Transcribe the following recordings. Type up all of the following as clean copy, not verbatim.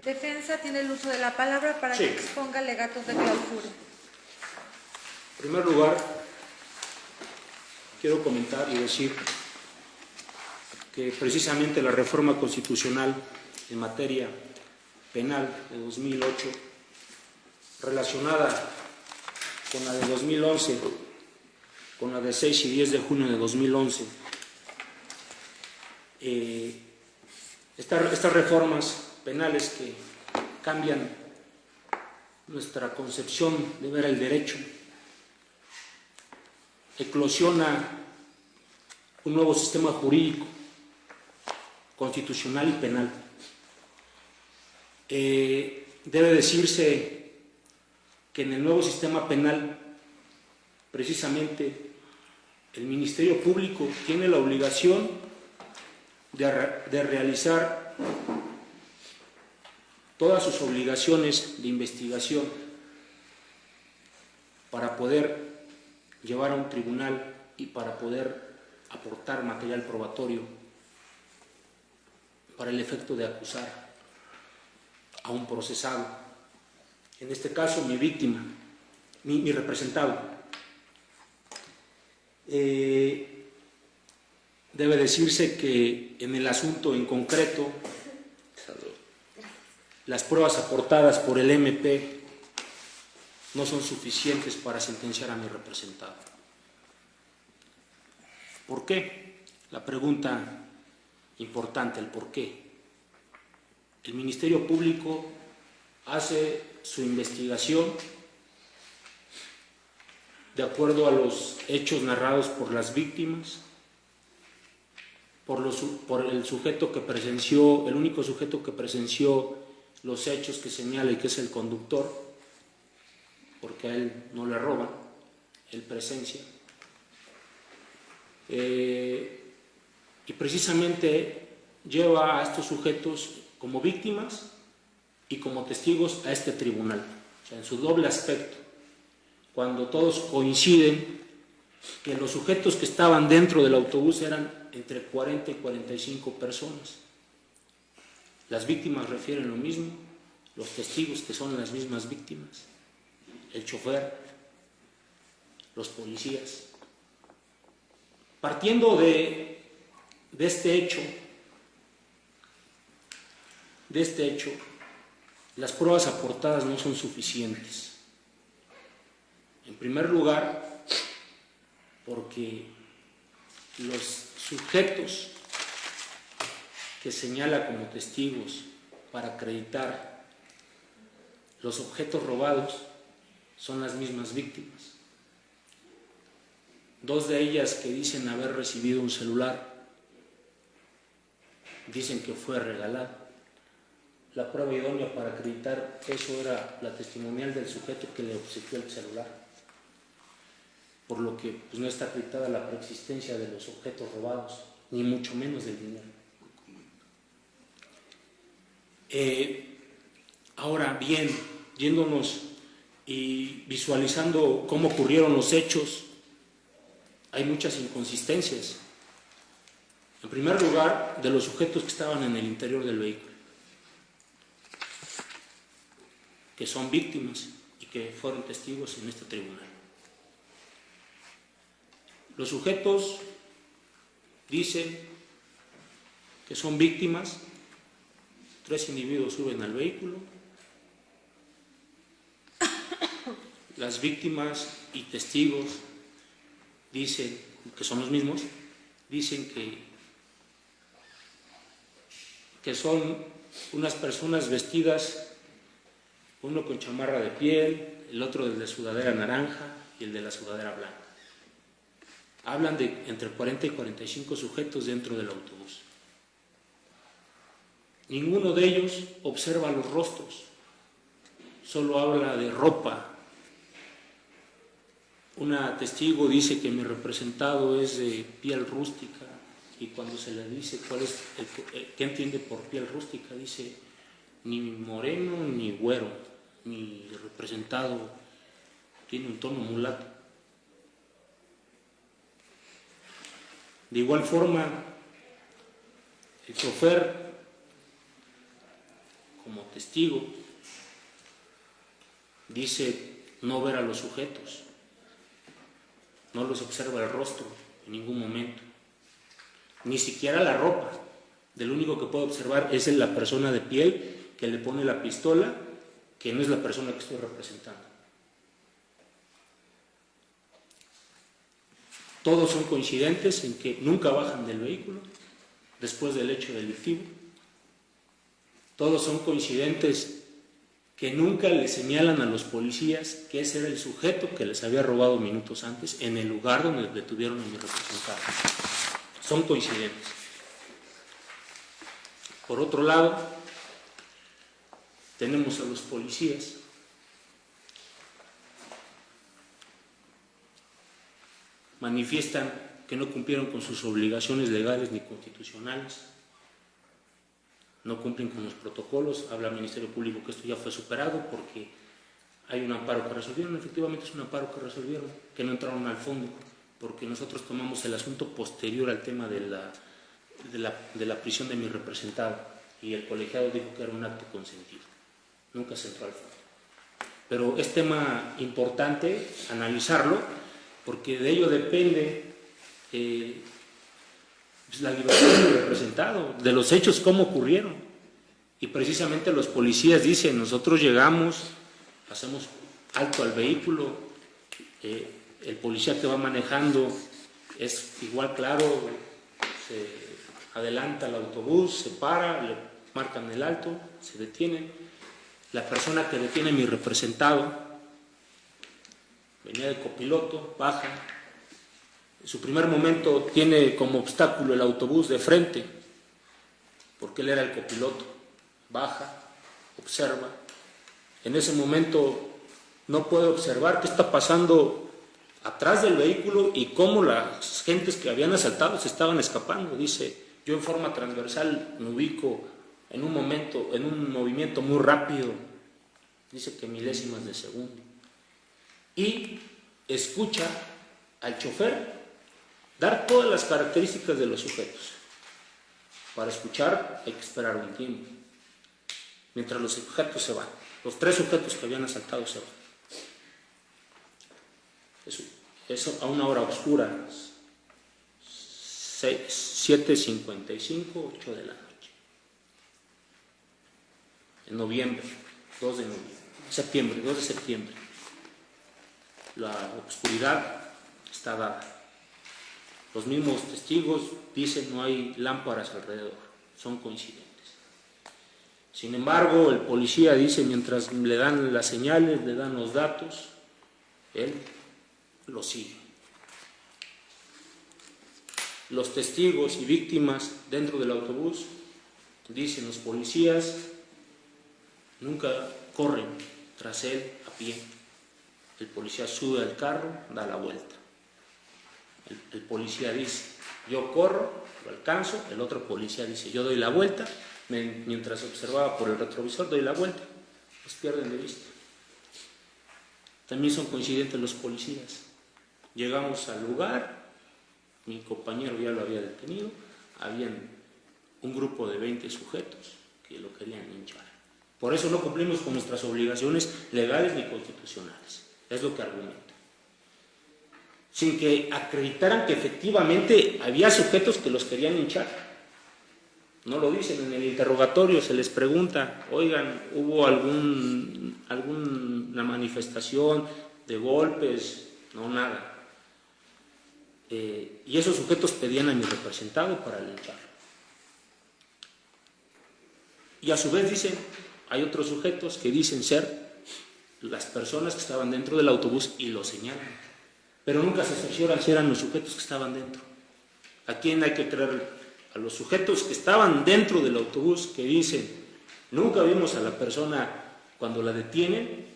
Defensa tiene el uso de la palabra para que exponga alegatos de clausura. En primer lugar, quiero comentar y decir que precisamente la reforma constitucional en materia penal de 2008, relacionada con la de 2011, con la de 6 y 10 de junio de 2011, estas reformas penales que cambian nuestra concepción de ver el derecho, eclosiona un nuevo sistema jurídico, constitucional y penal. Debe decirse que en el nuevo sistema penal, precisamente, el Ministerio Público tiene la obligación de realizar todas sus obligaciones de investigación para poder llevar a un tribunal y para poder aportar material probatorio para el efecto de acusar a un procesado, en este caso mi víctima, mi representado. Debe decirse que en el asunto en concreto, las pruebas aportadas por el MP no son suficientes para sentenciar a mi representado. ¿Por qué? La pregunta importante, el por qué. El Ministerio Público hace su investigación de acuerdo a los hechos narrados por las víctimas, por el sujeto que presenció, el único sujeto que presenció los hechos que señala y que es el conductor, porque a él no le roban, él presencia. Y precisamente lleva a estos sujetos como víctimas y como testigos a este tribunal, o sea, en su doble aspecto, cuando todos coinciden que los sujetos que estaban dentro del autobús eran entre 40 y 45 personas. Las víctimas refieren lo mismo, los testigos que son las mismas víctimas, el chofer, los policías. Partiendo de este hecho, las pruebas aportadas no son suficientes. En primer lugar, porque los sujetos que señala como testigos para acreditar los objetos robados son las mismas víctimas. Dos de ellas que dicen haber recibido un celular, dicen que fue regalado. La prueba idónea para acreditar eso era la testimonial del sujeto que le obsequió el celular, por lo que pues, no está acreditada la preexistencia de los objetos robados, ni mucho menos del dinero. Ahora bien, yéndonos y visualizando cómo ocurrieron los hechos, hay muchas inconsistencias. En primer lugar, de los sujetos que estaban en el interior del vehículo, que son víctimas y que fueron testigos en este tribunal. Los sujetos dicen que son víctimas, 3 individuos suben al vehículo, las víctimas y testigos dicen, que son los mismos, dicen que son unas personas vestidas, uno con chamarra de piel, el otro de sudadera naranja y el de la sudadera blanca. Hablan de entre 40 y 45 sujetos dentro del autobús. Ninguno de ellos observa los rostros, solo habla de ropa. Una testigo dice que mi representado es de piel rústica y cuando se le dice qué entiende por piel rústica, dice ni moreno ni güero, mi representado tiene un tono mulato. De igual forma, el chofer como testigo, dice no ver a los sujetos, no los observa el rostro en ningún momento, ni siquiera la ropa. Del único que puede observar es la persona de piel que le pone la pistola, que no es la persona que estoy representando. Todos son coincidentes en que nunca bajan del vehículo después del hecho delictivo. Todos son coincidentes que nunca le señalan a los policías que ese era el sujeto que les había robado minutos antes en el lugar donde detuvieron a mi representado. Son coincidentes. Por otro lado, tenemos a los policías manifiestan que no cumplieron con sus obligaciones legales ni constitucionales, no cumplen con los protocolos. Habla el Ministerio Público que esto ya fue superado porque hay un amparo que resolvieron. Efectivamente es un amparo que resolvieron, que no entraron al fondo, porque nosotros tomamos el asunto posterior al tema de la prisión de mi representado, y el colegiado dijo que era un acto consentido, nunca se entró al fondo. Pero es tema importante analizarlo, porque de ello depende la libertad del representado, de los hechos, cómo ocurrieron. Y precisamente los policías dicen, nosotros llegamos, hacemos alto al vehículo, el policía que va manejando es igual claro, se adelanta el autobús, se para, le marcan el alto, se detienen. La persona que detiene a mi representado venía de copiloto, baja. En su primer momento tiene como obstáculo el autobús de frente, porque él era el copiloto. Baja, observa. En ese momento no puede observar qué está pasando atrás del vehículo y cómo las gentes que habían asaltado se estaban escapando. Dice, yo en forma transversal me ubico en un movimiento muy rápido, dice que milésimas de segundo, y escucha al chofer dar todas las características de los sujetos. Para escuchar hay que esperar un tiempo, mientras los sujetos se van. Los 3 sujetos que habían asaltado se van. Eso a una hora oscura, 7:55, 8 de la noche. En noviembre, 2 de septiembre. La oscuridad está dada. Los mismos testigos dicen no hay lámparas alrededor, son coincidentes. Sin embargo, el policía dice, mientras le dan las señales, le dan los datos, él lo sigue. Los testigos y víctimas dentro del autobús, dicen los policías, nunca corren tras él a pie. El policía sube al carro, da la vuelta. El policía dice, yo corro, lo alcanzo. El otro policía dice, yo doy la vuelta. Mientras observaba por el retrovisor, doy la vuelta. Los pierden de vista. También son coincidentes los policías. Llegamos al lugar, mi compañero ya lo había detenido, habían un grupo de 20 sujetos que lo querían linchar. Por eso no cumplimos con nuestras obligaciones legales ni constitucionales. Es lo que argumenta. Sin que acreditaran que efectivamente había sujetos que los querían linchar. No lo dicen en el interrogatorio, se les pregunta, oigan, ¿hubo alguna manifestación de golpes? No, nada. Y esos sujetos pedían a mi representado para lincharlo. Y a su vez dicen, hay otros sujetos que dicen ser las personas que estaban dentro del autobús y lo señalan, pero nunca se cercioran si eran los sujetos que estaban dentro. ¿A quién hay que creer? A los sujetos que estaban dentro del autobús, que dicen, nunca vimos a la persona cuando la detienen,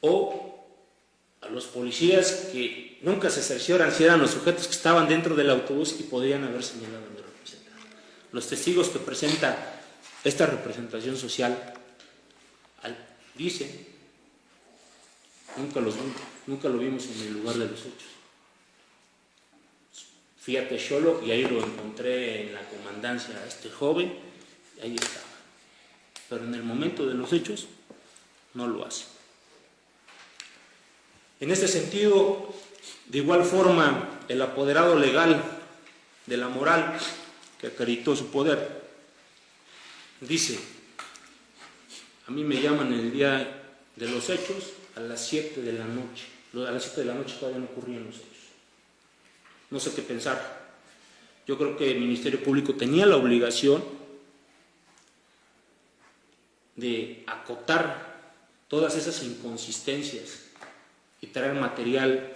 o a los policías que nunca se cercioran si eran los sujetos que estaban dentro del autobús y podrían haber señalado a mi representante. Los testigos que presenta esta representación social dicen, nunca lo vimos en el lugar de los hechos. Fui a Texolo y ahí lo encontré en la comandancia a este joven, y ahí estaba. pero en el momento de los hechos no lo hace. En este sentido, de igual forma, el apoderado legal de la moral que acreditó su poder dice: a mí me llaman el día de los hechos a las 7 de la noche. A las 7 de la noche todavía no ocurrían los hechos. No sé qué pensar. Yo creo que el Ministerio Público tenía la obligación de acotar todas esas inconsistencias y traer material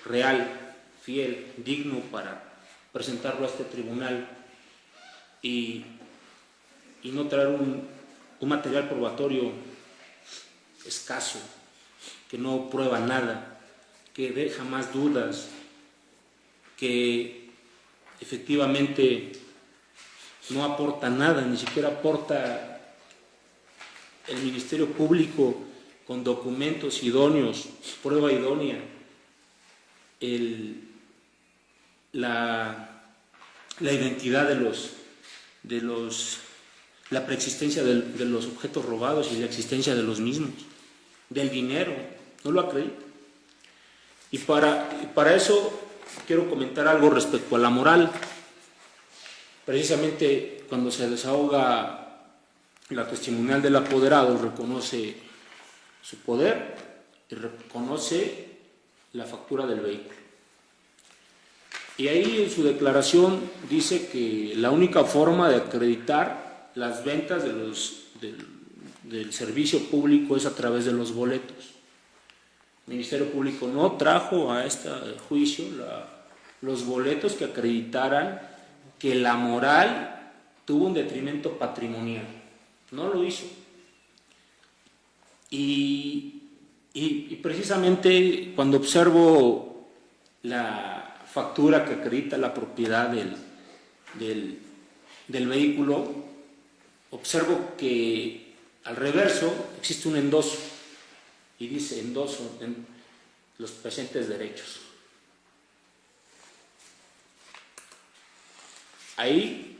real, fiel, digno para presentarlo a este tribunal y no traer un material probatorio escaso, que no prueba nada, que deja más dudas, que efectivamente no aporta nada, ni siquiera aporta el Ministerio Público con documentos idóneos, prueba idónea, la identidad la preexistencia de los objetos robados y la existencia de los mismos, del dinero, no lo acredita. Y para eso quiero comentar algo respecto a la moral. Precisamente cuando se desahoga la testimonial del apoderado, reconoce su poder y reconoce la factura del vehículo. Y ahí en su declaración dice que la única forma de acreditar las ventas del servicio público es a través de los boletos. El Ministerio Público no trajo a este juicio los boletos que acreditaran que la moral tuvo un detrimento patrimonial. No lo hizo. Y precisamente cuando observo la factura que acredita la propiedad del vehículo, observo que al reverso existe un endoso y dice: endoso en los presentes derechos. Ahí,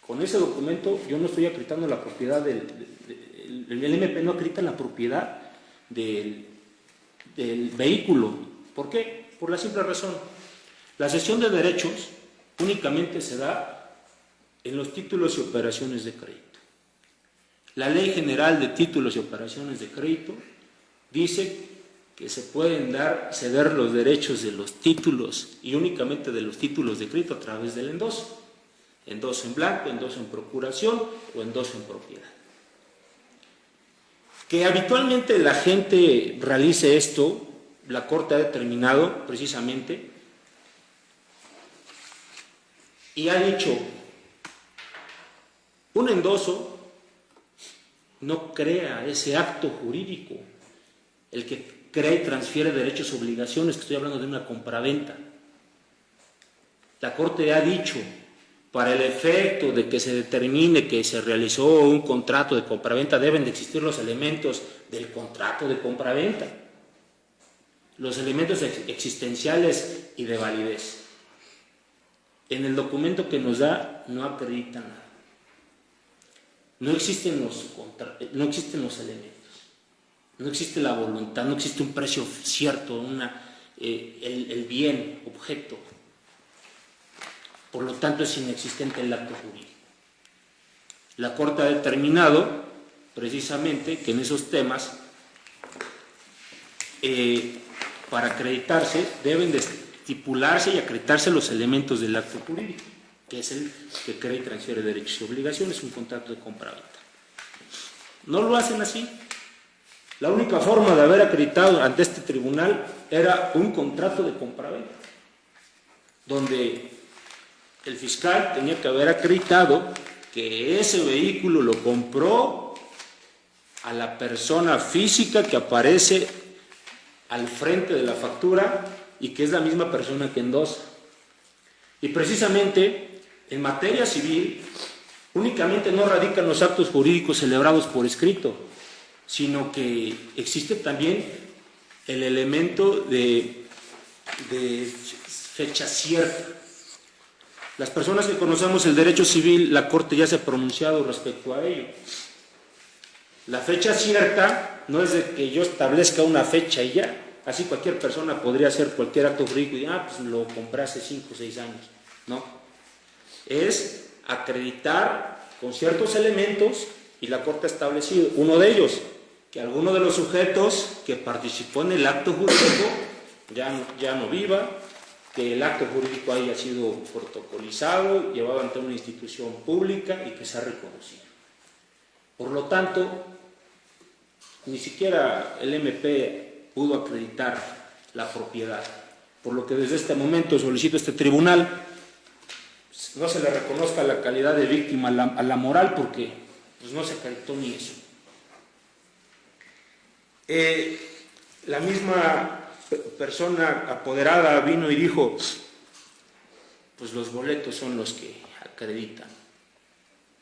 con ese documento, yo no estoy acreditando la propiedad el MP no acredita la propiedad del vehículo. ¿Por qué? Por la simple razón: la cesión de derechos únicamente se da en los títulos y operaciones de crédito. La Ley General de Títulos y Operaciones de Crédito dice que se pueden ceder los derechos de los títulos y únicamente de los títulos de crédito a través del endoso. Endoso en blanco, endoso en procuración o endoso en propiedad. Que habitualmente la gente realice esto, la Corte ha determinado precisamente y ha dicho: un endoso no crea ese acto jurídico, el que crea y transfiere derechos y obligaciones, que estoy hablando de una compraventa. La Corte ha dicho: para el efecto de que se determine que se realizó un contrato de compraventa, deben de existir los elementos del contrato de compraventa, los elementos existenciales y de validez. En el documento que nos da no acredita nada. No existen los elementos, no existe la voluntad, no existe un precio cierto, el bien, objeto. Por lo tanto, es inexistente el acto jurídico. La Corte ha determinado precisamente que en esos temas, para acreditarse, deben de estipularse y acreditarse los elementos del acto jurídico, que es el que crea y transfiere derechos y obligaciones, un contrato de compraventa. No lo hacen así. La única forma de haber acreditado ante este tribunal era un contrato de compraventa, donde el fiscal tenía que haber acreditado que ese vehículo lo compró a la persona física que aparece al frente de la factura y que es la misma persona que endosa. Y precisamente en materia civil únicamente no radican los actos jurídicos celebrados por escrito, sino que existe también el elemento de fecha cierta. Las personas que conocemos el derecho civil, la Corte ya se ha pronunciado respecto a ello. La fecha cierta no es de que yo establezca una fecha y ya. Así cualquier persona podría hacer cualquier acto jurídico y pues lo compré hace 5 o 6 años. No. Es acreditar con ciertos elementos, y la Corte ha establecido uno de ellos, que alguno de los sujetos que participó en el acto jurídico ya no viva, que el acto jurídico haya sido protocolizado, llevado ante una institución pública y que sea reconocido. Por lo tanto, ni siquiera el MP pudo acreditar la propiedad, por lo que desde este momento solicito a este tribunal no se le reconozca la calidad de víctima a la moral, porque pues, no se acreditó ni eso. La misma persona apoderada vino y dijo, pues los boletos son los que acreditan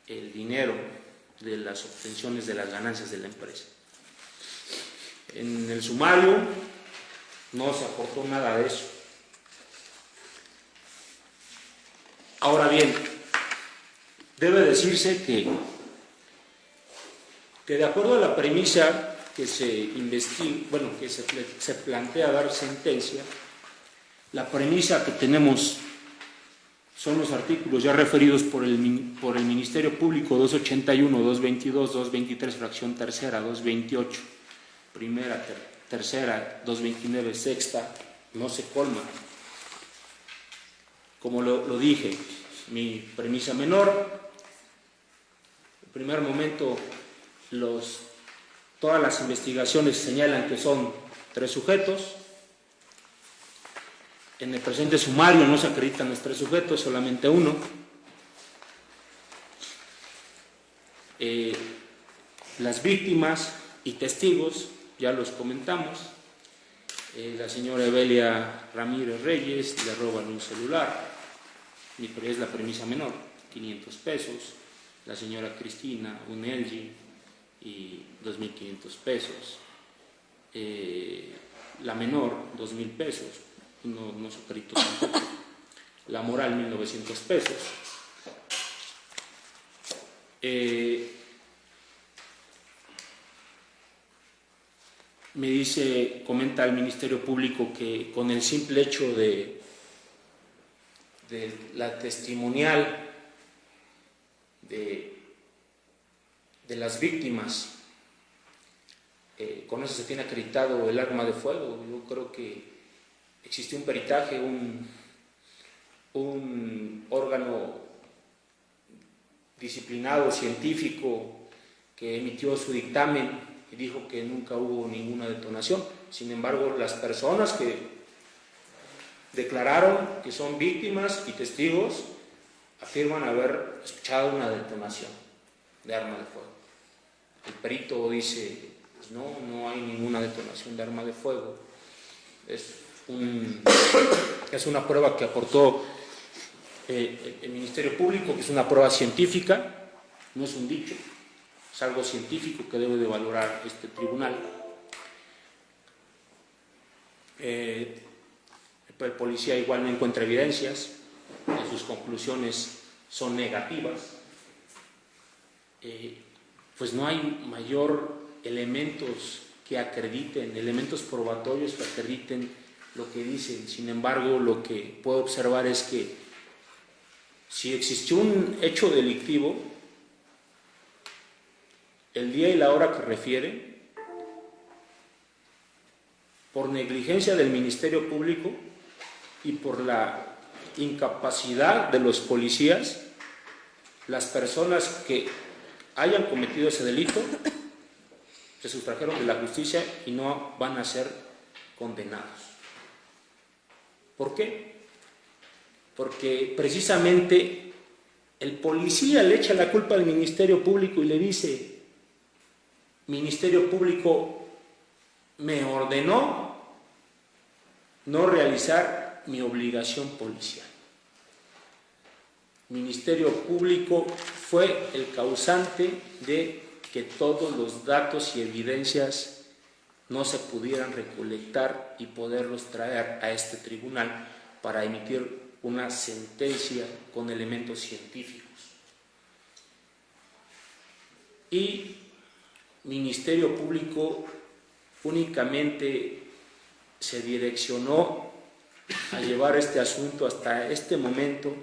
el dinero de las obtenciones de las ganancias de la empresa. En el sumario no se aportó nada de eso. Ahora bien, debe decirse que de acuerdo a la premisa que se plantea dar sentencia, la premisa que tenemos son los artículos ya referidos por el Ministerio Público 281, 222, 223, fracción tercera, 228, primera, tercera, 229, sexta, no se colma. Como lo dije, mi premisa menor, en primer momento todas las investigaciones señalan que son 3 sujetos. En el presente sumario no se acreditan los 3 sujetos, solamente uno. Las víctimas y testigos, ya los comentamos. La señora Evelia Ramírez Reyes le roban un celular, es la premisa menor, 500 pesos. La señora Cristina, un LG y 2.500 pesos. La menor, 2.000 pesos, no se acreditó tampoco. La moral, 1.900 pesos. Comenta el Ministerio Público que con el simple hecho de la testimonial de las víctimas, con eso se tiene acreditado el arma de fuego. Yo creo que existe un peritaje, un órgano disciplinado, científico, que emitió su dictamen y dijo que nunca hubo ninguna detonación. Sin embargo, las personas que declararon que son víctimas y testigos afirman haber escuchado una detonación de arma de fuego. El perito dice, pues no hay ninguna detonación de arma de fuego. Es una prueba que aportó el Ministerio Público, que es una prueba científica, no es un dicho. Es algo científico que debe de valorar este tribunal. El policía igual no encuentra evidencias, sus conclusiones son negativas. Pues no hay mayor elementos que acrediten, elementos probatorios que acrediten lo que dicen. Sin embargo, lo que puedo observar es que si existió un hecho delictivo, el día y la hora que refiere, por negligencia del Ministerio Público y por la incapacidad de los policías, las personas que hayan cometido ese delito se sustrajeron de la justicia y no van a ser condenados. ¿Por qué? Porque precisamente el policía le echa la culpa al Ministerio Público y le dice: Ministerio Público me ordenó no realizar mi obligación policial. Ministerio Público fue el causante de que todos los datos y evidencias no se pudieran recolectar y poderlos traer a este tribunal para emitir una sentencia con elementos científicos. Y Ministerio Público únicamente se direccionó a llevar este asunto hasta este momento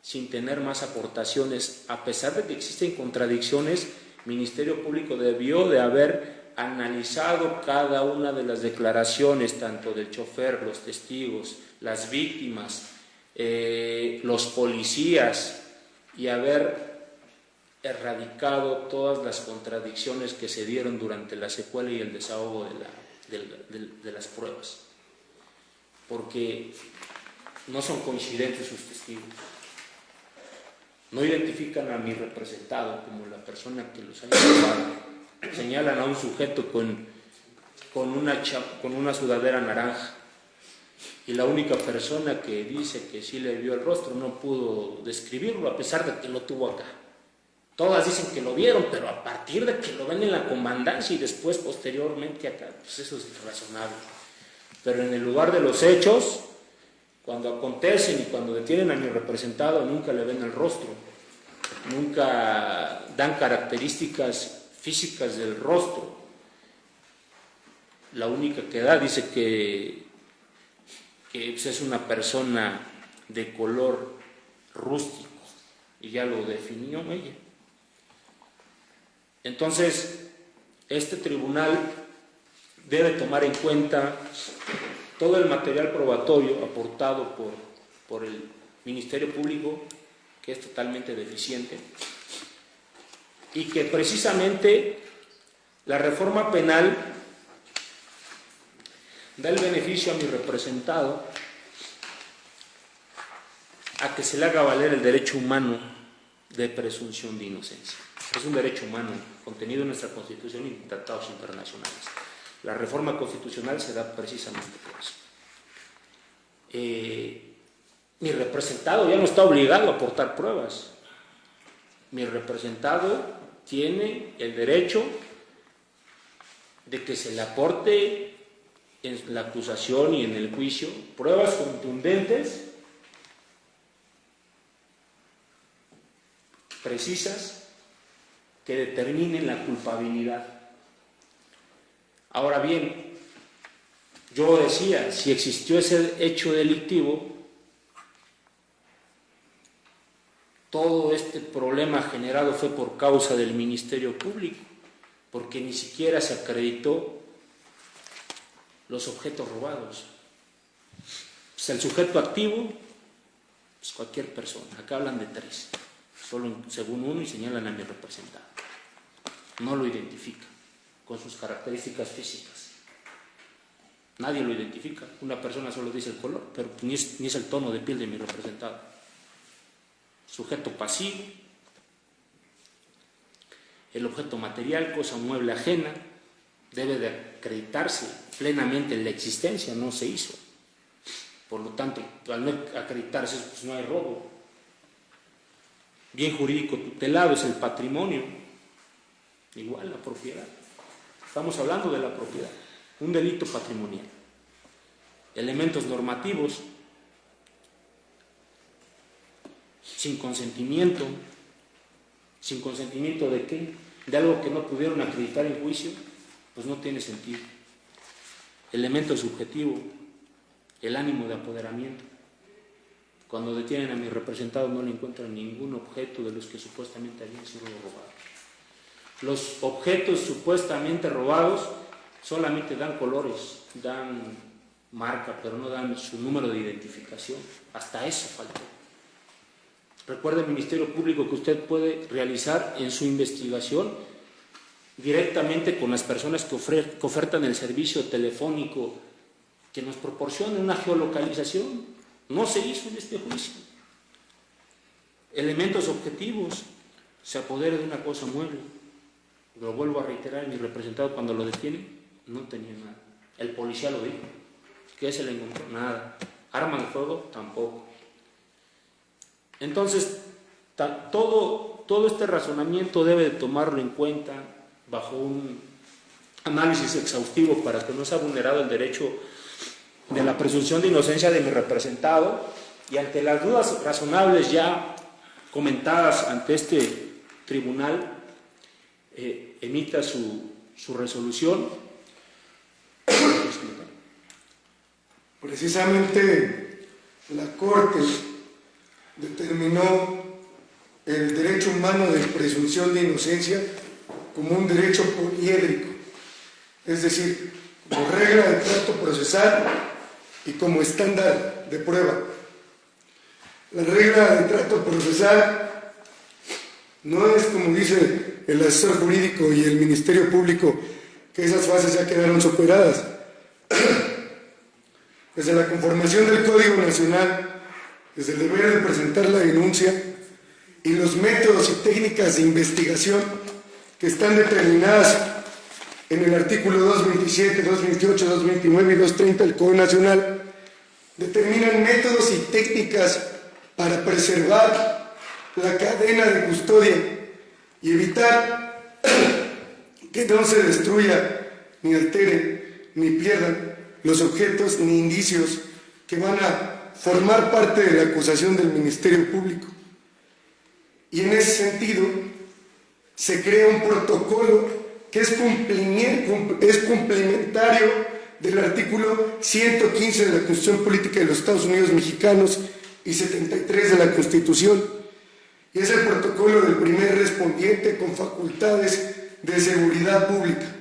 sin tener más aportaciones. A pesar de que existen contradicciones, Ministerio Público debió de haber analizado cada una de las declaraciones, tanto del chofer, los testigos, las víctimas, los policías, y haber erradicado todas las contradicciones que se dieron durante la secuela y el desahogo de las pruebas, porque no son coincidentes sus testigos, no identifican a mi representado como la persona que los haya llevado, señalan a un sujeto con una sudadera naranja, y la única persona que dice que sí le vio el rostro no pudo describirlo, a pesar de que lo tuvo acá. Todas dicen que lo vieron, pero a partir de que lo ven en la comandancia y después posteriormente acá, pues eso es irrazonable. Pero en el lugar de los hechos, cuando acontecen y cuando detienen a mi representado, nunca le ven el rostro, nunca dan características físicas del rostro. La única que da dice que es una persona de color rústico, y ya lo definió ella. Entonces, este tribunal debe tomar en cuenta todo el material probatorio aportado por el Ministerio Público, que es totalmente deficiente, y que precisamente la reforma penal da el beneficio a mi representado a que se le haga valer el derecho humano de presunción de inocencia. Es un derecho humano contenido en nuestra Constitución y en tratados internacionales. La reforma constitucional se da precisamente por eso. Mi representado ya no está obligado a aportar pruebas. Mi representado tiene el derecho de que se le aporte en la acusación y en el juicio pruebas contundentes, precisas, que determinen la culpabilidad. Ahora bien, yo decía, si existió ese hecho delictivo, todo este problema generado fue por causa del Ministerio Público, porque ni siquiera se acreditó los objetos robados. Pues el sujeto activo es cualquier persona. Acá hablan de 3, solo según uno, y señalan a mi representado. No lo identifica con sus características físicas. Nadie lo identifica. Una persona solo dice el color, pero ni es el tono de piel de mi representado. Sujeto pasivo, el objeto material, cosa mueble ajena, debe de acreditarse plenamente en la existencia, no se hizo. Por lo tanto, al no acreditarse, pues no hay robo. Bien jurídico tutelado es el patrimonio, igual la propiedad. Estamos hablando de la propiedad, un delito patrimonial. Elementos normativos, sin consentimiento ¿de qué? De algo que no pudieron acreditar en juicio, pues no tiene sentido. Elemento subjetivo, el ánimo de apoderamiento. Cuando detienen a mi representado no le encuentran ningún objeto de los que supuestamente habían sido robados. Los objetos supuestamente robados solamente dan colores, dan marca, pero no dan su número de identificación. Hasta eso faltó. Recuerde el Ministerio Público que usted puede realizar en su investigación directamente con las personas que ofertan el servicio telefónico, que nos proporcionen una geolocalización. No se hizo en este juicio. Elementos objetivos, se apodera de una cosa mueble. Lo vuelvo a reiterar, mi representado cuando lo detiene no tenía nada. El policía lo dijo. ¿Qué se le encontró? Nada. Arma de fuego, tampoco. Entonces, todo este razonamiento debe de tomarlo en cuenta bajo un análisis exhaustivo para que no sea vulnerado el derecho de la presunción de inocencia de mi representado y ante las dudas razonables ya comentadas ante este tribunal, emita su resolución. Precisamente la Corte determinó el derecho humano de presunción de inocencia como un derecho poliédrico, es decir, como regla de trato procesal y como estándar de prueba. La regla de trato procesal no es, como dice el asesor jurídico y el Ministerio Público, que esas fases ya quedaron superadas. Desde la conformación del Código Nacional, desde el deber de presentar la denuncia y los métodos y técnicas de investigación que están determinadas en el artículo 227, 228, 229 y 230 del Código Nacional, determinan métodos y técnicas para preservar la cadena de custodia y evitar que no se destruya, ni altere, ni pierdan los objetos ni indicios que van a formar parte de la acusación del Ministerio Público. Y en ese sentido se crea un protocolo que es complementario del artículo 115 de la Constitución Política de los Estados Unidos Mexicanos y 73 de la Constitución, y es el protocolo del primer respondiente con facultades de seguridad pública.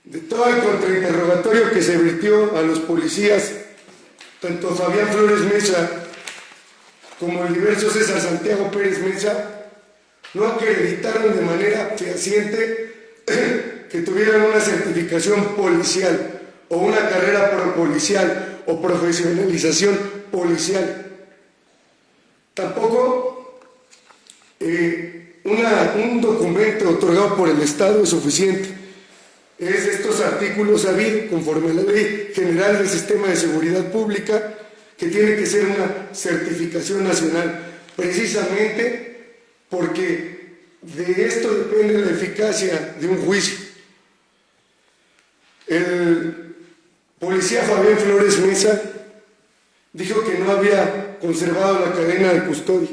De todo el contrainterrogatorio que se vertió a los policías, tanto Fabián Flores Mesa como el diverso César Santiago Pérez Mesa no acreditaron de manera fehaciente que tuvieran una certificación policial o una carrera policial o profesionalización policial. Tampoco un documento otorgado por el Estado es suficiente. Es de estos artículos sabido, conforme a la Ley General del Sistema de Seguridad Pública, que tiene que ser una certificación nacional, precisamente porque de esto depende la eficacia de un juicio. El policía Fabián Flores Mesa dijo que no había conservado la cadena de custodia,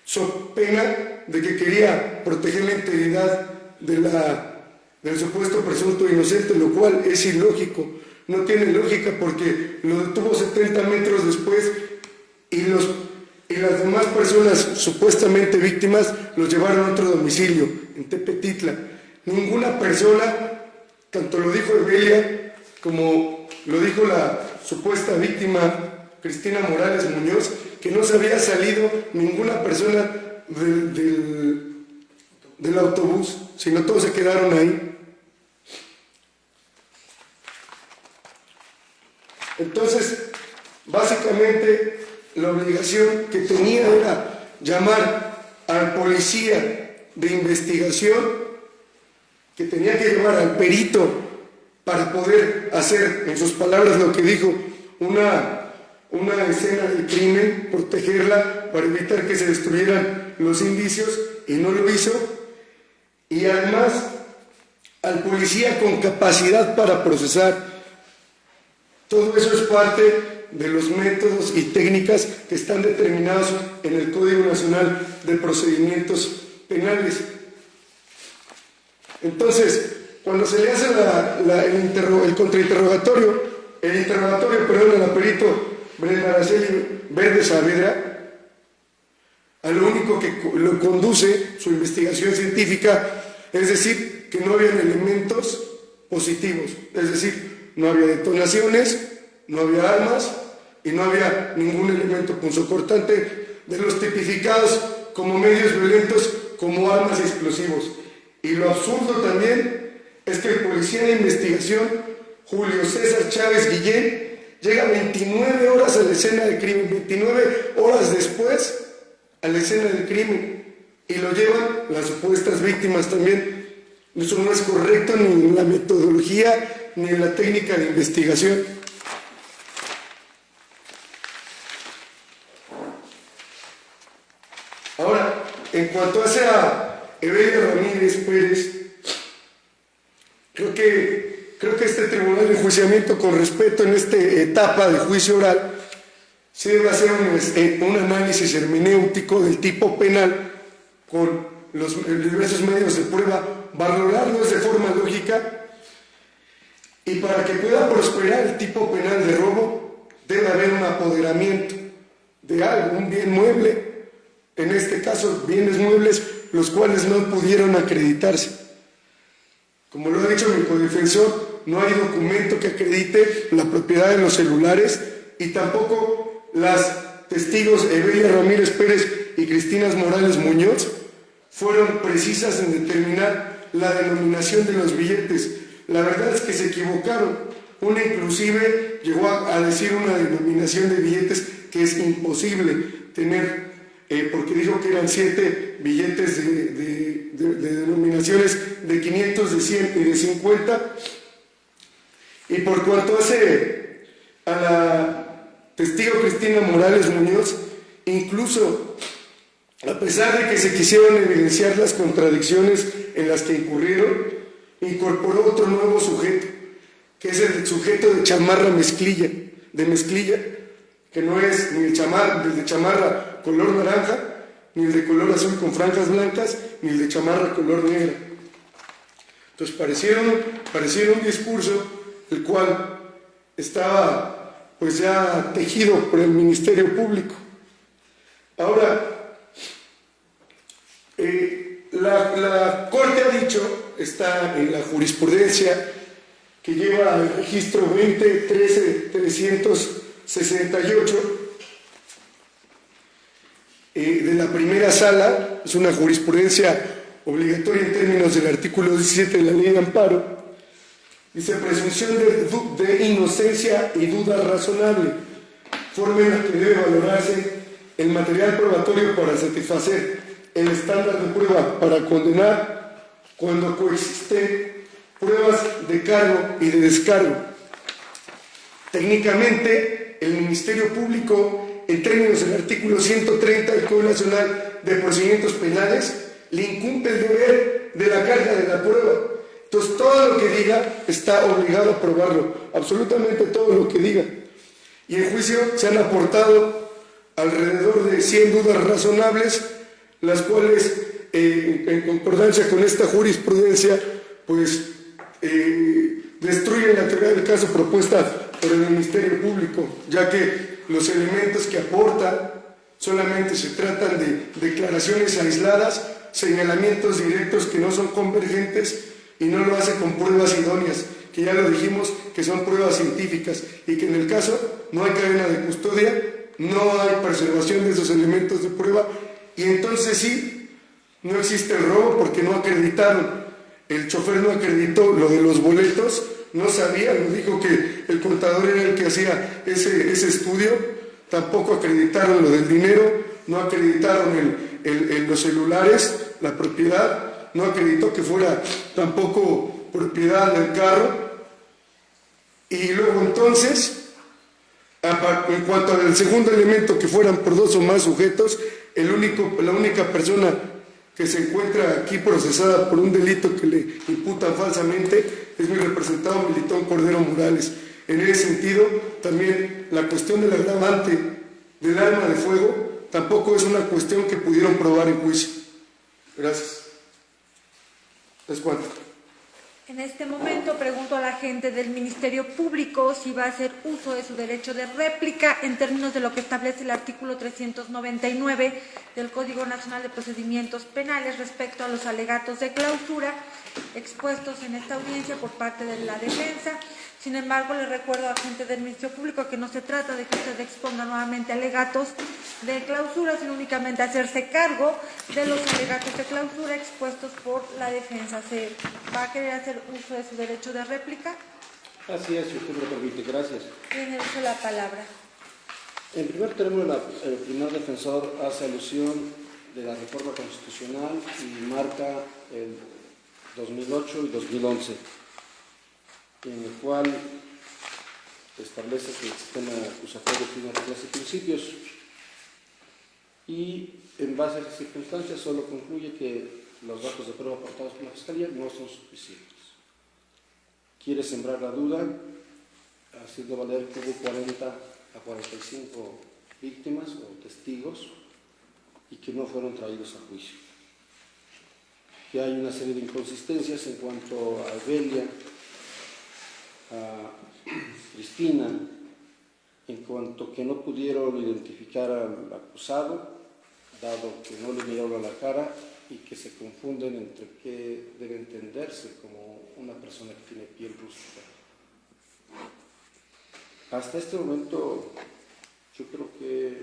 so pena de que quería proteger la integridad del supuesto presunto inocente, lo cual es ilógico, no tiene lógica, porque lo detuvo 70 metros después y las demás personas supuestamente víctimas los llevaron a otro domicilio, en Tepetitla. Ninguna persona, tanto lo dijo Evelia como lo dijo la supuesta víctima Cristina Morales Muñoz, que no se había salido ninguna persona del autobús, sino todos se quedaron ahí. Entonces, básicamente, la obligación que tenía era llamar al policía de investigación, que tenía que llevar al perito para poder hacer, en sus palabras, lo que dijo, una escena de crimen, protegerla para evitar que se destruyeran los indicios, y no lo hizo. Y además, al policía con capacidad para procesar. Todo eso es parte de los métodos y técnicas que están determinados en el Código Nacional de Procedimientos Penales. Entonces, cuando se le hace el contrainterrogatorio, a la perito Brenda Araceli Verde Saavedra, a lo único que lo conduce su investigación científica, es decir, que no habían elementos positivos, es decir, no había detonaciones, no había armas y no había ningún elemento punzocortante de los tipificados como medios violentos, como armas y explosivos. Y lo absurdo también es que el policía de investigación, Julio César Chávez Guillén, llega 29 horas a la escena del crimen, 29 horas después a la escena del crimen, y lo llevan las supuestas víctimas también. Eso no es correcto ni en la metodología ni en la técnica de investigación. Ahora, en cuanto hace a Evelia Ramírez Pérez, creo que este tribunal de enjuiciamiento, con respeto en esta etapa de juicio oral, se debe hacer un análisis hermenéutico del tipo penal con los diversos medios de prueba, valorarlos de forma lógica, y para que pueda prosperar el tipo penal de robo debe haber un apoderamiento de algo, un bien mueble, en este caso bienes muebles los cuales no pudieron acreditarse. Como lo ha dicho mi codefensor, no hay documento que acredite la propiedad de los celulares, y tampoco las testigos Evelia Ramírez Pérez y Cristina Morales Muñoz fueron precisas en determinar la denominación de los billetes. La verdad es que se equivocaron. Una inclusive llegó a decir una denominación de billetes que es imposible tener, porque dijo que eran 7 billetes de denominaciones de 500, de 100 y de 50. Y por cuanto hace a la testigo Cristina Morales Muñoz, incluso a pesar de que se quisieron evidenciar las contradicciones en las que incurrieron, incorporó otro nuevo sujeto, que es el sujeto de chamarra mezclilla, que no es ni el de chamarra color naranja, ni el de color azul con franjas blancas, ni el de chamarra color negra. Entonces pareciera un discurso el cual estaba pues ya tejido por el Ministerio Público. Ahora, la Corte ha dicho, está en la jurisprudencia que lleva el registro 2013-368 de la primera sala, es una jurisprudencia obligatoria en términos del artículo 17 de la Ley de Amparo. Dice: presunción de inocencia y duda razonable, forma en la que debe valorarse el material probatorio para satisfacer el estándar de prueba para condenar cuando coexisten pruebas de cargo y de descargo. Técnicamente, el Ministerio Público, en términos del artículo 130 del Código Nacional de Procedimientos Penales, le incumbe el deber de la carga de la prueba. Entonces, todo lo que diga está obligado a probarlo, absolutamente todo lo que diga. Y en juicio se han aportado alrededor de 100 dudas razonables, las cuales, en concordancia con esta jurisprudencia, pues destruyen la teoría del caso propuesta por el Ministerio Público, ya que los elementos que aportan solamente se tratan de declaraciones aisladas, señalamientos directos que no son convergentes, y no lo hace con pruebas idóneas, que ya lo dijimos que son pruebas científicas, y que en el caso no hay cadena de custodia, no hay preservación de esos elementos de prueba, y entonces sí, no existe el robo porque no acreditaron. El chofer no acreditó lo de los boletos, no sabía, nos dijo que el contador era el que hacía ese estudio, tampoco acreditaron lo del dinero, no acreditaron los celulares, la propiedad, no acreditó que fuera tampoco propiedad del carro. Y luego entonces, en cuanto al segundo elemento, que fueran por 2 o más sujetos, la única persona que se encuentra aquí procesada por un delito que le imputan falsamente es mi representado Melitón Cordero Morales. En ese sentido, también la cuestión del agravante del arma de fuego tampoco es una cuestión que pudieron probar en juicio. Gracias. ¿Es cuánto? En este momento pregunto a la gente del Ministerio Público si va a hacer uso de su derecho de réplica en términos de lo que establece el artículo 399 del Código Nacional de Procedimientos Penales respecto a los alegatos de clausura expuestos en esta audiencia por parte de la defensa. Sin embargo, le recuerdo a la gente del Ministerio Público que no se trata de que usted exponga nuevamente alegatos de clausura, sino únicamente hacerse cargo de los alegatos de clausura expuestos por la defensa. ¿Se va a querer hacer uso de su derecho de réplica? Así es, si usted me lo permite. Gracias. Tiene uso la palabra. En primer término, el primer defensor hace alusión de la reforma constitucional y marca el 2008 y 2011, en el cual establece que el sistema acusatorio tiene reglas y principios, y en base a esas circunstancias solo concluye que los datos de prueba aportados por la Fiscalía no son suficientes. Quiere sembrar la duda, haciendo valer que hubo 40 a 45 víctimas o testigos y que no fueron traídos a juicio. Que hay una serie de inconsistencias en cuanto a Evelia, a Cristina, en cuanto que no pudieron identificar al acusado, dado que no le miraron a la cara y que se confunden entre qué debe entenderse como una persona que tiene piel rústica. Hasta este momento yo creo que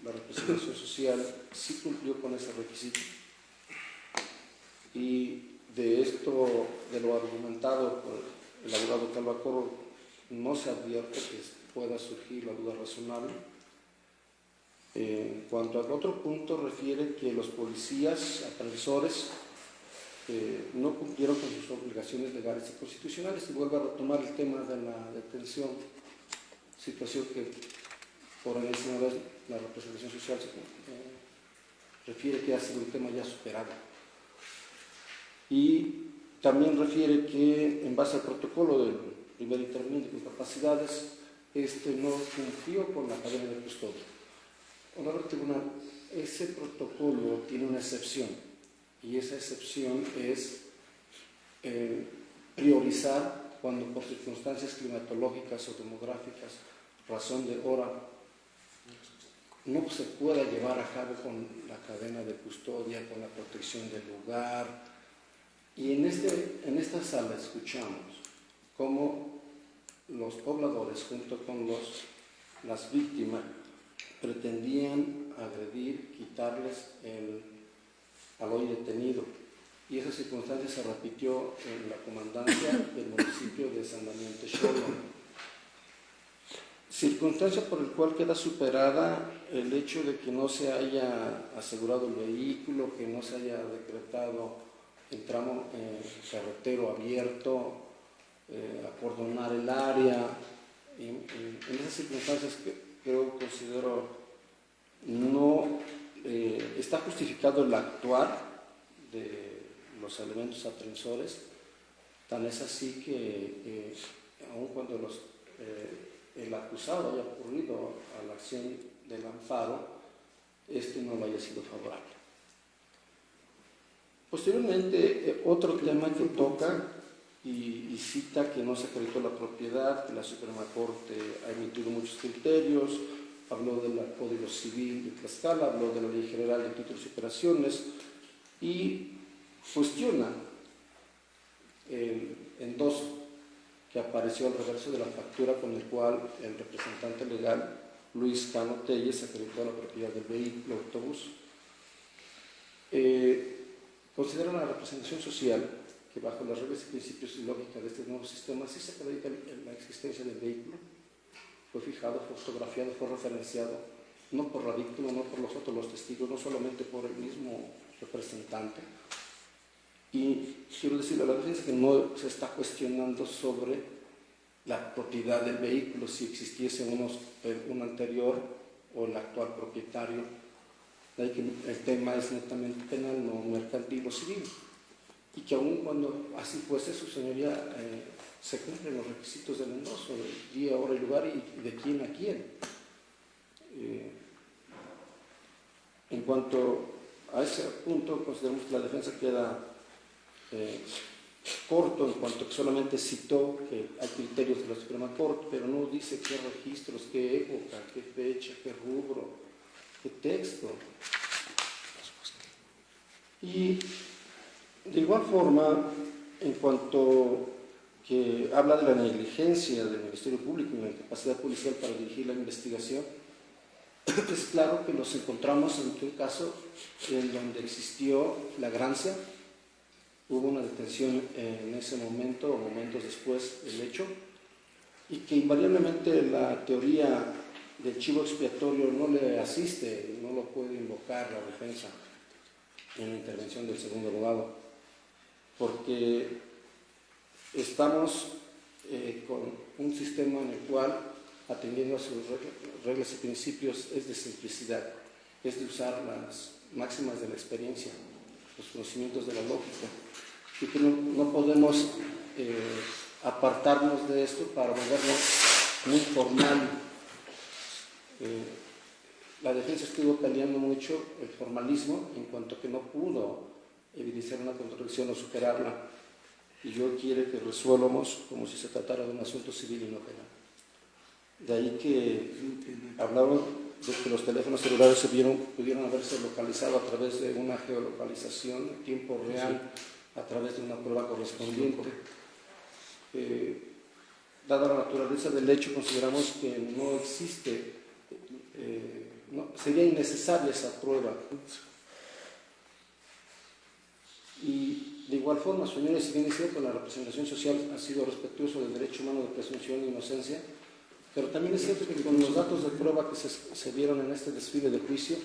la representación social sí cumplió con ese requisito. Y de esto, de lo argumentado por el abogado Calvacorro, no se advierte que pueda surgir la duda razonable. En cuanto al otro punto, refiere que los policías aprensores no cumplieron con sus obligaciones legales y constitucionales, y vuelve a retomar el tema de la detención, situación que por enésima vez la representación social refiere que ha sido un tema ya superado. Y también refiere que en base al protocolo del primer interviniente con capacidades, no cumplió con la cadena de custodia. Honorable Tribunal, ese protocolo tiene una excepción, y esa excepción es priorizar cuando por circunstancias climatológicas o demográficas, razón de hora, no se pueda llevar a cabo con la cadena de custodia, con la protección del lugar. Y en esta sala escuchamos cómo los pobladores, junto con las víctimas, pretendían agredir, quitarles al hoy detenido. Y esa circunstancia se repitió en la comandancia del municipio de San Damián Texolo. Circunstancia por la cual queda superada el hecho de que no se haya asegurado el vehículo, que no se haya decretado el tramo carretero abierto, acordonar el área. En esas circunstancias considero no está justificado el actuar de los elementos aprensores, tan es así que aun cuando el acusado haya ocurrido a la acción del amparo, no le haya sido favorable. Posteriormente, otro tema que toca y cita que no se acreditó la propiedad, que la Suprema Corte ha emitido muchos criterios, habló del Código Civil de Tlaxcala, habló de la Ley General de Títulos y Operaciones y cuestiona el endoso que apareció al reverso de la factura con el cual el representante legal Luis Cano Telles acreditó la propiedad del vehículo autobús. Considera la representación social que bajo las reglas y principios y lógica de este nuevo sistema sí se acredita la existencia del vehículo. Fue fijado, fue fotografiado, fue referenciado, no por la víctima, no por los testigos, no solamente por el mismo representante. Y quiero decirle a la defensa que no se está cuestionando sobre la propiedad del vehículo, si existiese un anterior o el actual propietario. De que el tema es netamente penal, no mercantil o civil. Y que aun cuando así fuese, su señoría se cumplen los requisitos del endoso, de día, hora y lugar y de quién a quién. En cuanto a ese punto, consideramos que la defensa queda corto en cuanto que solamente citó que hay criterios de la Suprema Corte, pero no dice qué registros, qué época, qué fecha, qué rubro, qué texto. Y de igual forma, en cuanto que habla de la negligencia del Ministerio Público y la incapacidad policial para dirigir la investigación, es claro que nos encontramos ante un caso en donde existió flagrancia, hubo una detención en ese momento o momentos después del hecho, y que invariablemente la teoría del chivo expiatorio no le asiste, no lo puede invocar la defensa en la intervención del segundo abogado, porque estamos con un sistema en el cual, atendiendo a sus reglas y principios, es de simplicidad, es de usar las máximas de la experiencia, los conocimientos de la lógica, y que no podemos apartarnos de esto para volverlo muy formal. la defensa estuvo peleando mucho el formalismo en cuanto que no pudo evidenciar una contradicción o superarla, y yo quiero que resuelvamos como si se tratara de un asunto civil y no penal. De ahí que hablaron de que los teléfonos celulares pudieron haberse localizado a través de una geolocalización en tiempo real, a través de una prueba correspondiente. Dada la naturaleza del hecho, consideramos que no existe, sería innecesaria esa prueba. Y de igual forma, señores, si bien es cierto, la representación social ha sido respetuoso del derecho humano de presunción de inocencia, pero también es cierto que con los datos de prueba que se dieron en este desfile de juicio,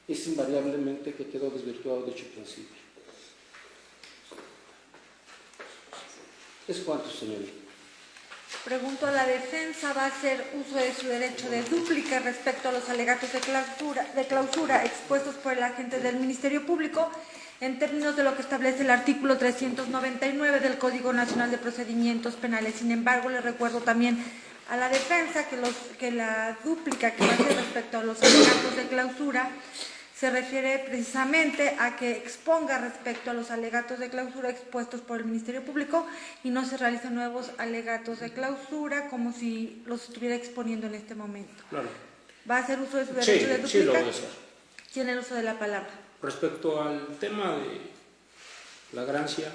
es invariablemente que quedó desvirtuado dicho principio. Es cuanto, señores. Pregunto a la defensa, ¿va a hacer uso de su derecho de dúplica respecto a los alegatos de clausura expuestos por el agente del Ministerio Público en términos de lo que establece el artículo 399 del Código Nacional de Procedimientos Penales? Sin embargo, le recuerdo también a la defensa que la dúplica que va a hacer respecto a los alegatos de clausura se refiere precisamente a que exponga respecto a los alegatos de clausura expuestos por el Ministerio Público y no se realicen nuevos alegatos de clausura como si los estuviera exponiendo en este momento. Claro. ¿Va a hacer uso de su derecho de dúplica? Sí, lo voy a hacer. Tiene el uso de la palabra. Respecto al tema de flagrancia,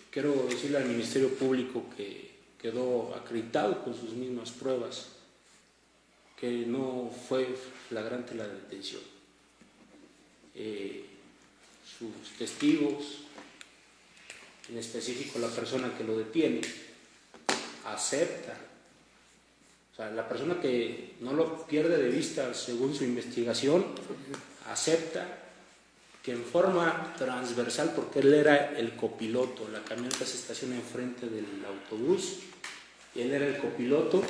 quiero decirle al Ministerio Público que quedó acreditado con sus mismas pruebas que no fue flagrante la detención. Sus testigos, en específico la persona que lo detiene, acepta. O sea, la persona que no lo pierde de vista según su investigación, acepta que en forma transversal, porque él era el copiloto, la camioneta se estaciona enfrente del autobús y él era el copiloto,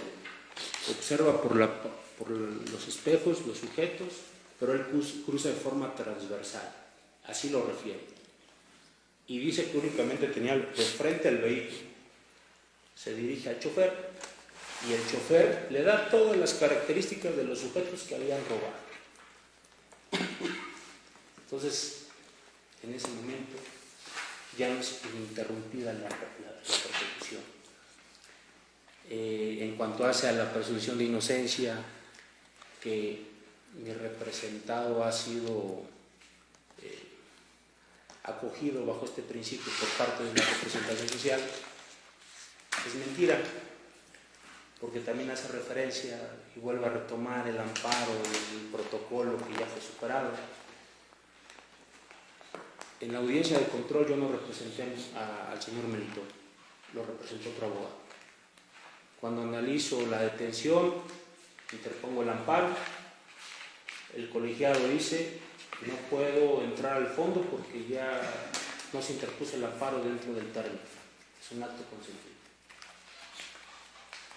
observa por los espejos, los sujetos, pero él cruza de forma transversal, así lo refiere. Y dice que únicamente tenía de frente al vehículo, se dirige al chofer y el chofer le da todas las características de los sujetos que habían robado. Entonces, en ese momento ya no es ininterrumpida la persecución. En cuanto hace a la presunción de inocencia, que mi representado ha sido acogido bajo este principio por parte de la representación social, es mentira, porque también hace referencia y vuelve a retomar el amparo del protocolo que ya fue superado. En la audiencia de control yo no representé al señor Melitón, lo representó otro abogado. Cuando analizo la detención, interpongo el amparo, el colegiado dice que no puedo entrar al fondo porque ya no se interpuso el amparo dentro del término. Es un acto consentido.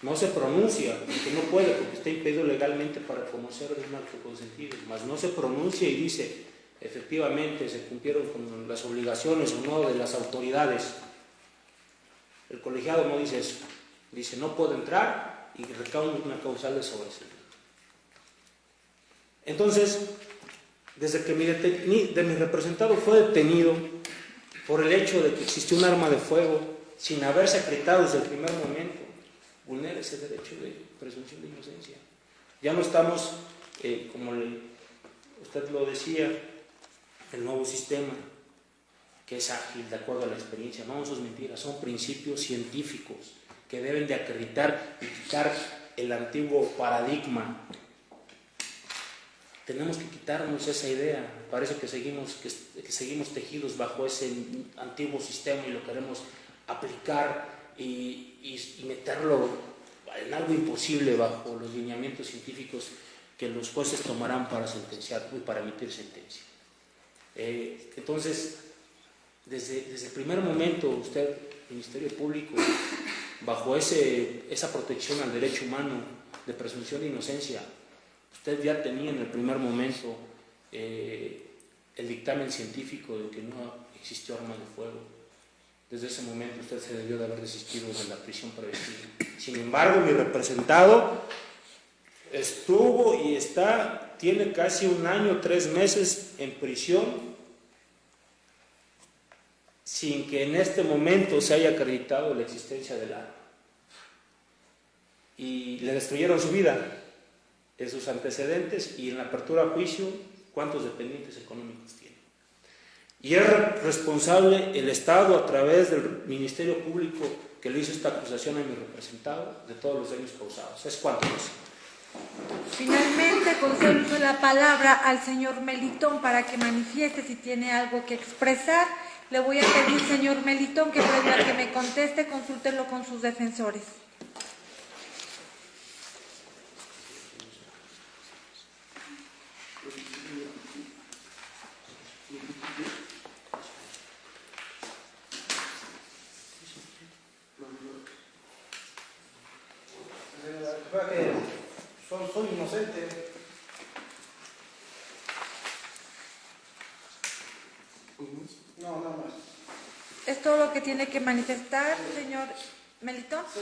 No se pronuncia, porque no puede, porque está impedido legalmente para conocer de un acto consentido, mas no se pronuncia y dice efectivamente se cumplieron con las obligaciones o no de las autoridades. El colegiado no dice eso, dice no puedo entrar y recauda una causal de sobreseimiento. Entonces, desde que mi representado fue detenido por el hecho de que existió un arma de fuego sin haberse acreditado desde el primer momento, vulnera ese derecho de presunción de inocencia. Ya no estamos, como usted lo decía, el nuevo sistema que es ágil de acuerdo a la experiencia. No, eso es mentira, son principios científicos que deben de acreditar y quitar el antiguo paradigma. Tenemos que quitarnos esa idea. Parece que seguimos tejidos bajo ese antiguo sistema y lo queremos aplicar y meterlo en algo imposible bajo los lineamientos científicos que los jueces tomarán para sentenciar y para emitir sentencia. Entonces, desde el primer momento, usted, Ministerio Público, bajo esa protección al derecho humano de presunción de inocencia, usted ya tenía en el primer momento el dictamen científico de que no existió arma de fuego. Desde ese momento usted se debió de haber desistido de la prisión preventiva. Sin embargo, mi representado estuvo y tiene casi 1 año, 3 meses en prisión, sin que en este momento se haya acreditado la existencia del arma. Y le destruyeron su vida, en sus antecedentes y en la apertura a juicio, cuántos dependientes económicos tiene. Y es responsable el Estado, a través del Ministerio Público que le hizo esta acusación a mi representado, de todos los daños causados. ¿Es cuánto es? Finalmente, concedo la palabra al señor Melitón para que manifieste si tiene algo que expresar. Le voy a pedir, señor Melitón, que previo a que me conteste, consúltelo con sus defensores. Soy inocente. No, nada más. ¿Es todo lo que tiene que manifestar, señor Melitón? Sí.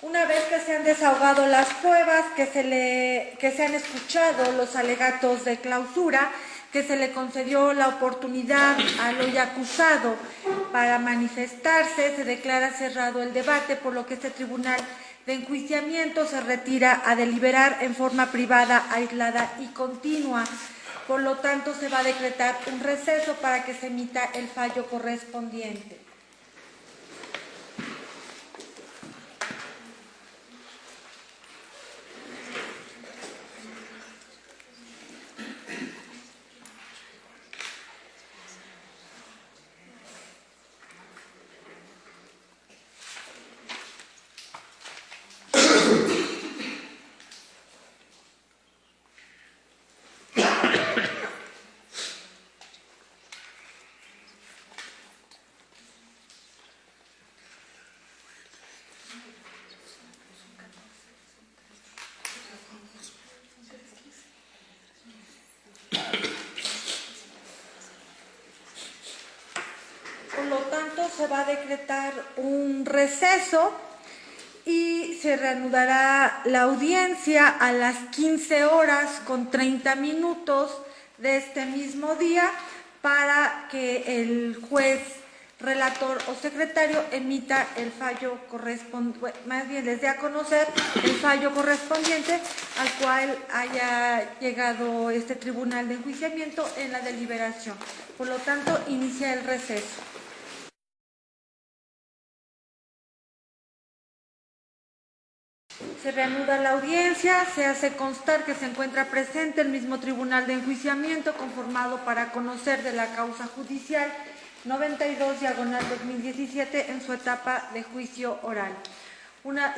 Una vez que se han desahogado las pruebas, que se han escuchado los alegatos de clausura, que se le concedió la oportunidad al hoy acusado para manifestarse, se declara cerrado el debate, por lo que este tribunal de enjuiciamiento se retira a deliberar en forma privada, aislada y continua. Por lo tanto, se va a decretar un receso para que se emita el fallo correspondiente. Por lo tanto, se va a decretar un receso y se reanudará la audiencia a las 15:30 de este mismo día para que el juez, relator o secretario emita el fallo correspondiente, más bien les dé a conocer el fallo correspondiente al cual haya llegado este tribunal de enjuiciamiento en la deliberación. Por lo tanto, inicia el receso. Se reanuda la audiencia, se hace constar que se encuentra presente el mismo tribunal de enjuiciamiento conformado para conocer de la causa judicial 92/2017 en su etapa de juicio oral. Una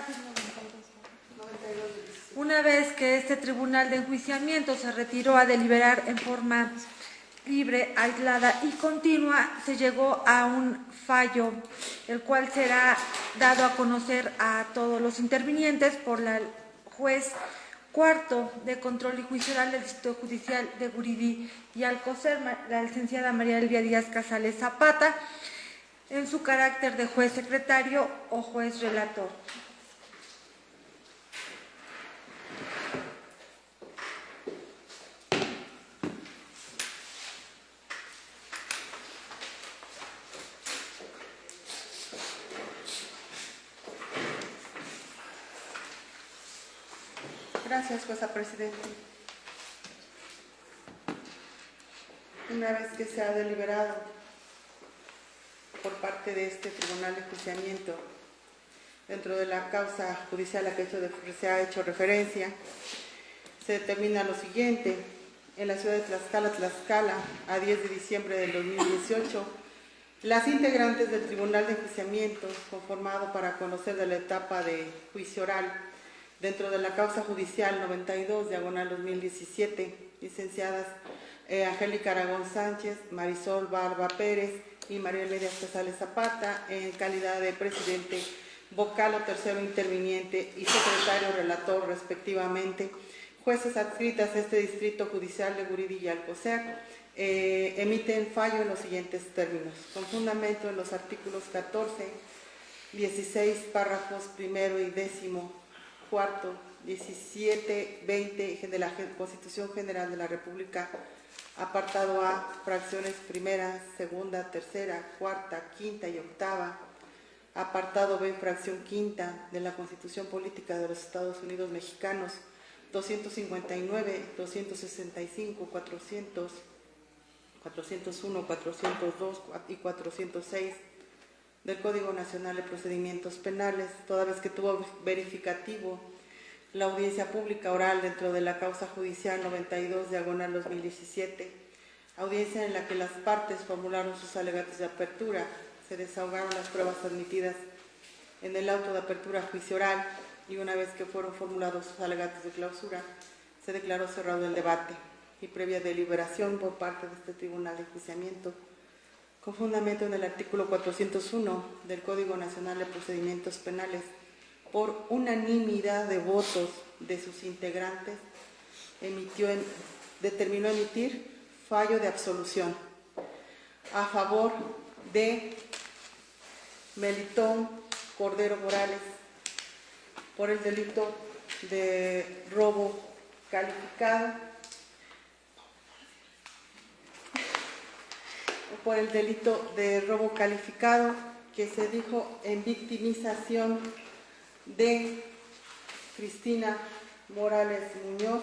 vez que este tribunal de enjuiciamiento se retiró a deliberar en forma libre, aislada y continua, se llegó a un fallo, el cual será dado a conocer a todos los intervinientes por la juez cuarto de control y juicio oral del Distrito Judicial de Gurirí y Alcocer, la licenciada María Elvia Díaz Casales Zapata, en su carácter de juez secretario o juez relator. Gracias, jueza presidente. Una vez que se ha deliberado por parte de este tribunal de enjuiciamiento dentro de la causa judicial a la que se ha hecho referencia, se determina lo siguiente. En la ciudad de Tlaxcala, a 10 de diciembre del 2018, las integrantes del tribunal de enjuiciamiento, conformado para conocer de la etapa de juicio oral dentro de la causa judicial 92/2017, licenciadas Angélica Aragón Sánchez, Marisol Barba Pérez y María Elvia Casales Zapata, en calidad de presidente, vocal o tercero interviniente y secretario relator respectivamente, jueces adscritas a este distrito judicial de Gurirí y Alcocer, emiten fallo en los siguientes términos, con fundamento en los artículos 14, 16, párrafos primero y 10 cuarto, 17, 20 de la Constitución General de la República, apartado A, fracciones primera, segunda, tercera, cuarta, quinta y octava, apartado B, fracción quinta de la Constitución Política de los Estados Unidos Mexicanos, 259, 265, 400, 401, 402 y 406 del Código Nacional de Procedimientos Penales, toda vez que tuvo verificativo la audiencia pública oral dentro de la causa judicial 92/2017, audiencia en la que las partes formularon sus alegatos de apertura, se desahogaron las pruebas admitidas en el auto de apertura a juicio oral y una vez que fueron formulados sus alegatos de clausura, se declaró cerrado el debate y previa deliberación por parte de este Tribunal de Enjuiciamiento, con fundamento en el artículo 401 del Código Nacional de Procedimientos Penales, por unanimidad de votos de sus integrantes, determinó emitir fallo de absolución a favor de Melitón Cordero Morales por el delito de robo calificado, que se dijo en victimización de Cristina Morales Muñoz,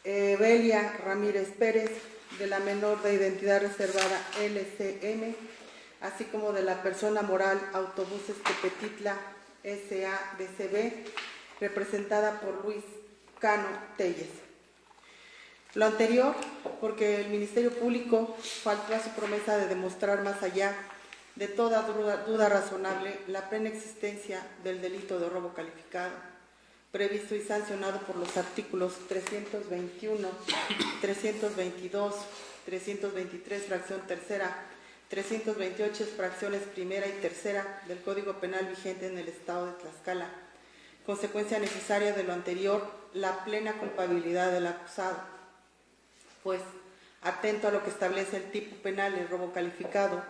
Evelia Ramírez Pérez, de la menor de identidad reservada LCM, así como de la persona moral Autobuses Tepetitla S.A.D.C.B., representada por Luis Cano Telles. Lo anterior, porque el Ministerio Público faltó a su promesa de demostrar más allá de toda duda razonable la plena existencia del delito de robo calificado, previsto y sancionado por los artículos 321, 322, 323, fracción tercera, 328, fracciones primera y tercera del Código Penal vigente en el Estado de Tlaxcala. Consecuencia necesaria de lo anterior, la plena culpabilidad del acusado, pues, atento a lo que establece el tipo penal del robo calificado,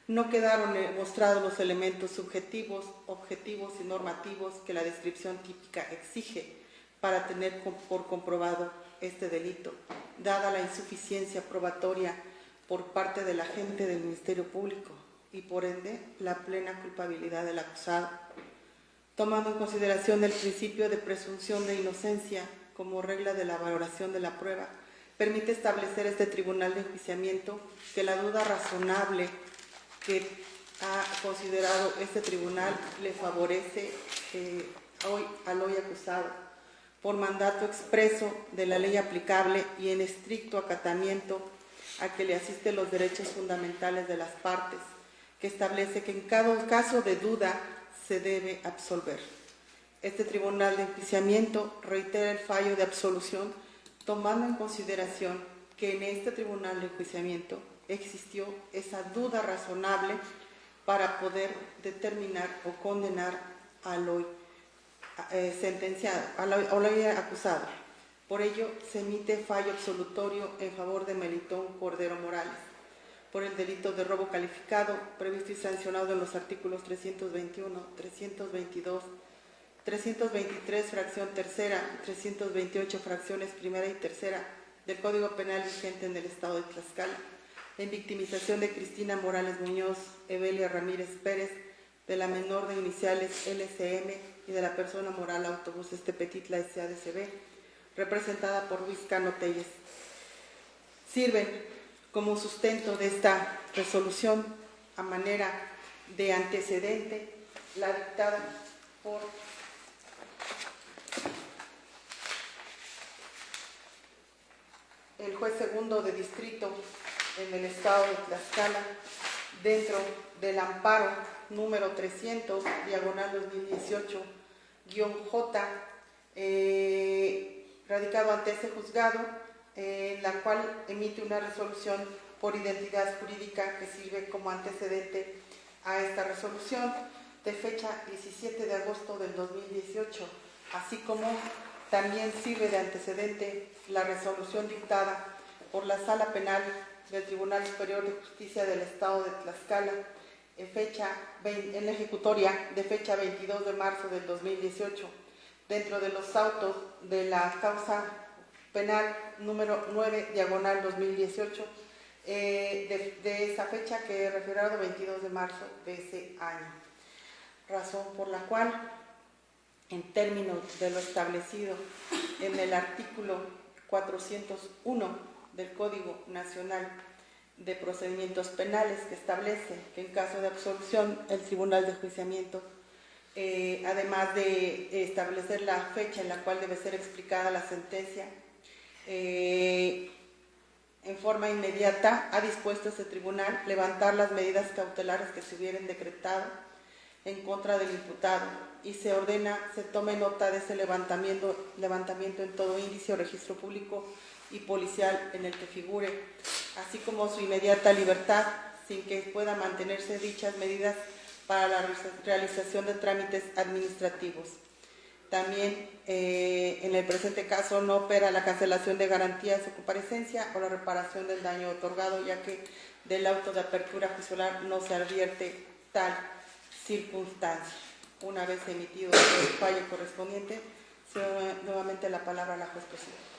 no quedaron mostrados los elementos subjetivos, objetivos y normativos que la descripción típica exige para tener por comprobado este delito, dada la insuficiencia probatoria por parte del agente del Ministerio Público y por ende la plena culpabilidad del acusado. Tomando en consideración el principio de presunción de inocencia como regla de la valoración de la prueba, permite establecer este Tribunal de Enjuiciamiento que la duda razonable que ha considerado este tribunal le favorece al hoy acusado por mandato expreso de la ley aplicable y en estricto acatamiento a que le asisten los derechos fundamentales de las partes, que establece que en cada caso de duda se debe absolver. Este Tribunal de Enjuiciamiento reitera el fallo de absolución, tomando en consideración que en este Tribunal de Enjuiciamiento existió esa duda razonable para poder determinar o condenar al hoy sentenciado, al hoy acusado. Por ello, se emite fallo absolutorio en favor de Melitón Cordero Morales por el delito de robo calificado previsto y sancionado en los artículos 321, 322, 323, fracción tercera, 328, fracciones primera y tercera del Código Penal vigente en el Estado de Tlaxcala, en victimización de Cristina Morales Muñoz, Evelia Ramírez Pérez, de la menor de iniciales LCM y de la persona moral Autobuses Tepetitla S.A.D.C.B., representada por Luis Cano Telles. Sirven como sustento de esta resolución a manera de antecedente la dictada por el juez segundo de distrito en el Estado de Tlaxcala dentro del amparo número 300, diagonal 2018-J, radicado ante ese juzgado, en la cual emite una resolución por identidad jurídica que sirve como antecedente a esta resolución de fecha 17 de agosto del 2018, así como también sirve de antecedente la resolución dictada por la Sala Penal del Tribunal Superior de Justicia del Estado de Tlaxcala en la ejecutoria de fecha 22 de marzo del 2018, dentro de los autos de la causa penal número 9, diagonal 2018, de esa fecha que he referido 22 de marzo de ese año. Razón por la cual, en términos de lo establecido en el artículo 401 del Código Nacional de Procedimientos Penales, que establece que en caso de absolución el Tribunal de Enjuiciamiento, además de establecer la fecha en la cual debe ser explicada la sentencia, en forma inmediata ha dispuesto ese tribunal levantar las medidas cautelares que se hubieran decretado en contra del imputado, y se ordena se tome nota de ese levantamiento en todo índice o registro público y policial en el que figure, así como su inmediata libertad, sin que pueda mantenerse dichas medidas para la realización de trámites administrativos. También en el presente caso no opera la cancelación de garantías de comparecencia o la reparación del daño otorgado, ya que del auto de apertura juicial no se advierte tal circunstancia. Una vez emitido el fallo correspondiente, cedo nuevamente la palabra a la juez presidenta.